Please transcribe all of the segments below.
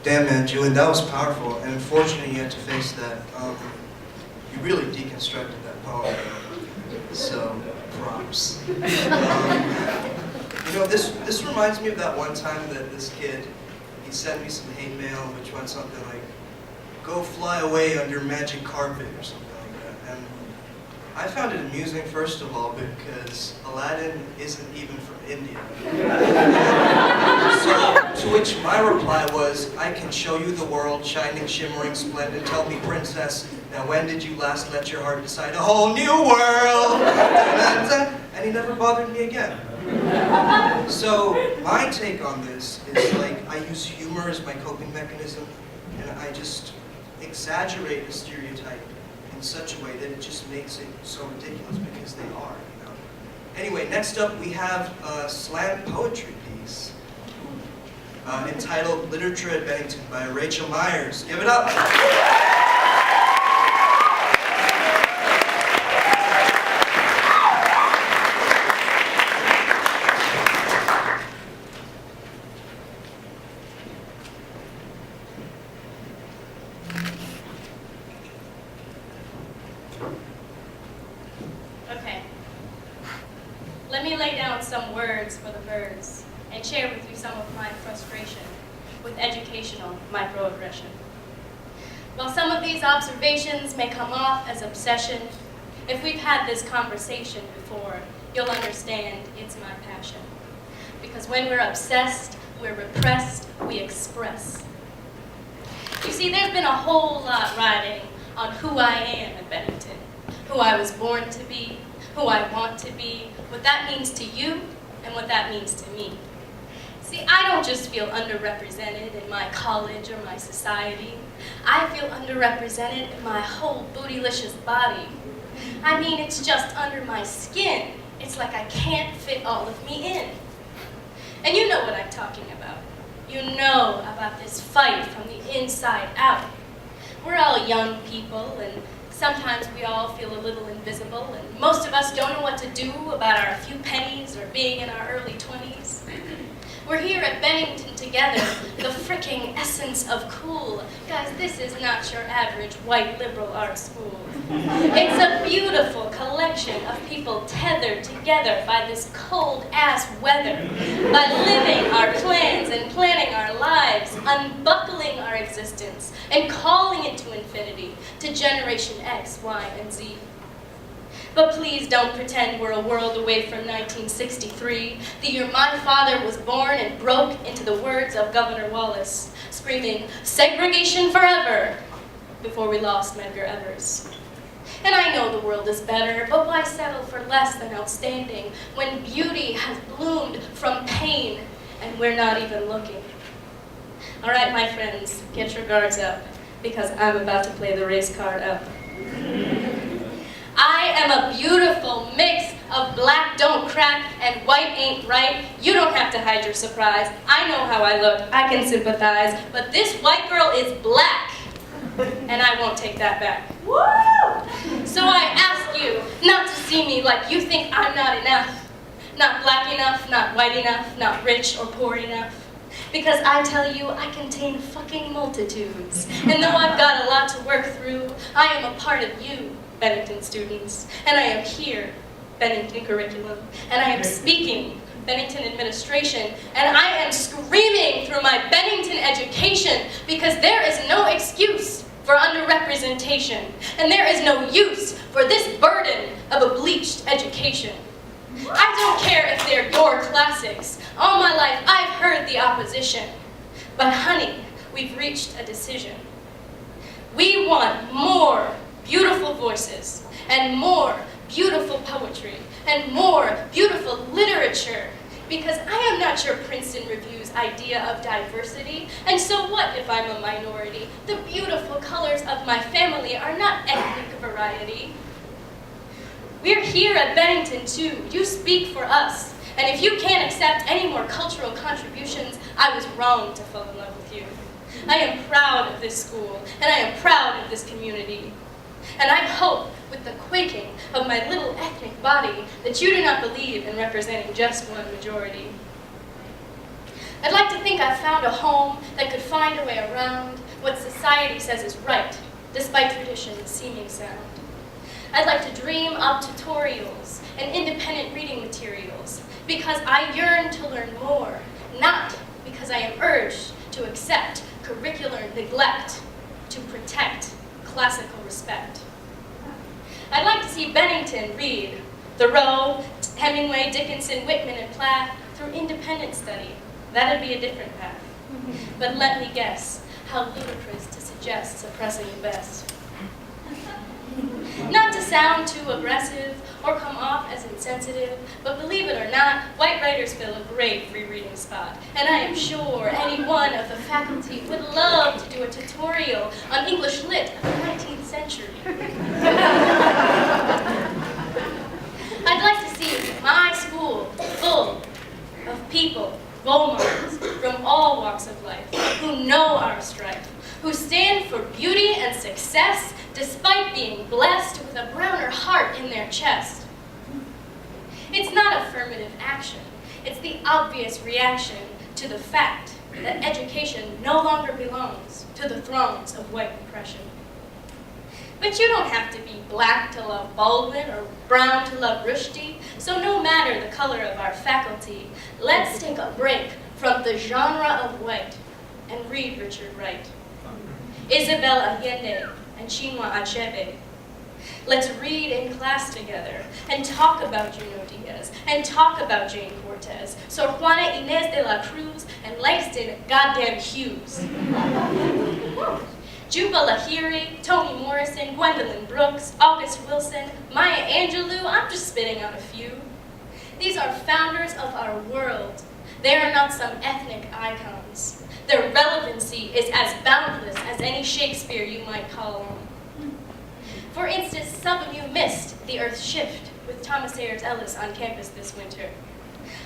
Damn, man, Julian, that was powerful, and unfortunately you had to face that. You really deconstructed that poem, so props. You know, this reminds me of that one time that this kid, he sent me some hate mail, which went something like, "Go fly away under magic carpet," or something like that. And I found it amusing, first of all, because Aladdin isn't even from India. So, to which my reply was, "I can show you the world, shining, shimmering, splendid. Tell me, princess, now when did you last let your heart decide a whole new world?" And he never bothered me again. So, my take on this is like, I use humor as my coping mechanism, and I just exaggerate a stereotype in such a way that it just makes it so ridiculous, because they are, you know. Anyway, next up we have a slam poetry piece entitled "Literature at Bennington" by Rachael Meyers. Give it up! Okay. Let me lay down some words for the birds and share with you some of my frustration with educational microaggression. While some of these observations may come off as obsession, if we've had this conversation before, you'll understand it's my passion. Because when we're obsessed, we're repressed, we express. You see, there's been a whole lot riding on who I am at Bennington, who I was born to be, who I want to be, what that means to you, and what that means to me. See, I don't just feel underrepresented in my college or my society. I feel underrepresented in my whole bootylicious body. I mean, it's just under my skin. It's like I can't fit all of me in. And you know what I'm talking about. You know about this fight from the inside out. We're all young people, and sometimes we all feel a little invisible, and most of us don't know what to do about our few pennies or being in our early 20s. We're here at Bennington together, the fricking essence of cool. Guys, this is not your average white liberal arts school. It's a beautiful collection of people tethered together by this cold-ass weather, by living our plans and planning our lives, unbuckling our existence, and calling it to infinity, to Generation X, Y, and Z. But please don't pretend we're a world away from 1963, the year my father was born and broke into the words of Governor Wallace, screaming, "Segregation forever," before we lost Medgar Evers. And I know the world is better, but why settle for less than outstanding when beauty has bloomed from pain and we're not even looking? All right, my friends, get your guards up, because I'm about to play the race card up. I am a beautiful mix of black don't crack and white ain't right. You don't have to hide your surprise. I know how I look. I can sympathize. But this white girl is black, and I won't take that back. Woo! So I ask you not to see me like you think I'm not enough. Not black enough, not white enough, not rich or poor enough. Because I tell you, I contain fucking multitudes. And though I've got a lot to work through, I am a part of you, Bennington students, and I am here, Bennington curriculum, and I am speaking, Bennington administration, and I am screaming through my Bennington education, because there is no excuse for underrepresentation, and there is no use for this burden of a bleached education. I don't care if they're your classics. All my life I've heard the opposition, but honey, we've reached a decision. We want more beautiful voices, and more beautiful poetry, and more beautiful literature, because I am not your Princeton Review's idea of diversity, and so what if I'm a minority? The beautiful colors of my family are not ethnic variety. We're here at Bennington too. You speak for us, and if you can't accept any more cultural contributions, I was wrong to fall in love with you. I am proud of this school, and I am proud of this community. And I hope, with the quaking of my little ethnic body, that you do not believe in representing just one majority. I'd like to think I've found a home that could find a way around what society says is right, despite tradition's seeming sound. I'd like to dream up tutorials and independent reading materials because I yearn to learn more, not because I am urged to accept curricular neglect, to protect classical respect. I'd like to see Bennington read Thoreau, Hemingway, Dickinson, Whitman, and Plath through independent study. That'd be a different path. But let me guess, how ludicrous to suggest suppressing the best. Not to sound too aggressive or come off as insensitive, but believe it or not, white writers fill a great rereading spot. And I am sure any one of the faculty would love to do a tutorial on English lit of the 19th century. I'd like to see my school full of people, role models from all walks of life, who know our strife, who stand for beauty and success despite being blessed with a browner heart in their chest. It's not affirmative action. It's the obvious reaction to the fact that education no longer belongs to the throngs of white oppression. But you don't have to be black to love Baldwin or brown to love Rushdie, so no matter the color of our faculty, let's take a break from the genre of white and read Richard Wright, Isabel Allende, and Chinua Achebe. Let's read in class together and talk about Junot Diaz and talk about Jane Cortez, Sor Juana Inés de la Cruz, and Langston goddamn Hughes. Juba Lahiri, Toni Morrison, Gwendolyn Brooks, August Wilson, Maya Angelou, I'm just spitting out a few. These are founders of our world. They are not some ethnic icons. Their relevancy is as boundless as any Shakespeare you might call on. For instance, some of you missed the Earth's shift with Thomas Ayers Ellis on campus this winter.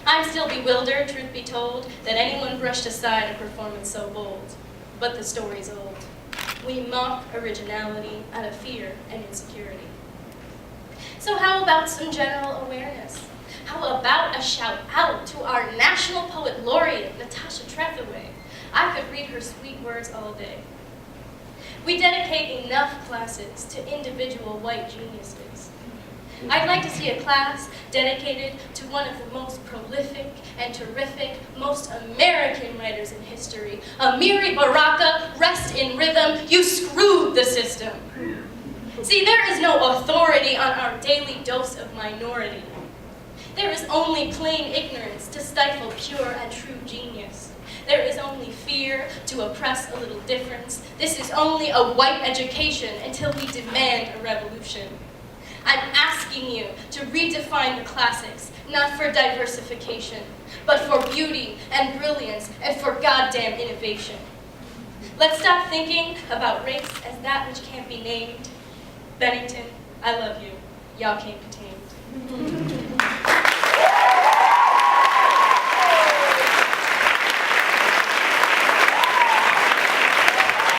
I'm still bewildered, truth be told, that anyone brushed aside a performance so bold. But the story's old. We mock originality out of fear and insecurity. So how about some general awareness? How about a shout out to our National Poet Laureate, Natasha Trethewey? I could read her sweet words all day. We dedicate enough classes to individual white geniuses. I'd like to see a class dedicated to one of the most prolific and terrific, most American writers in history, Amiri Baraka, Rest in Rhythm, you screwed the system. See, there is no authority on our daily dose of minority. There is only plain ignorance to stifle pure and true genius. There is only fear to oppress a little difference. This is only a white education until we demand a revolution. I'm asking you to redefine the classics, not for diversification, but for beauty and brilliance and for goddamn innovation. Let's stop thinking about race as that which can't be named. Bennington, I love you. Y'all can't be tamed.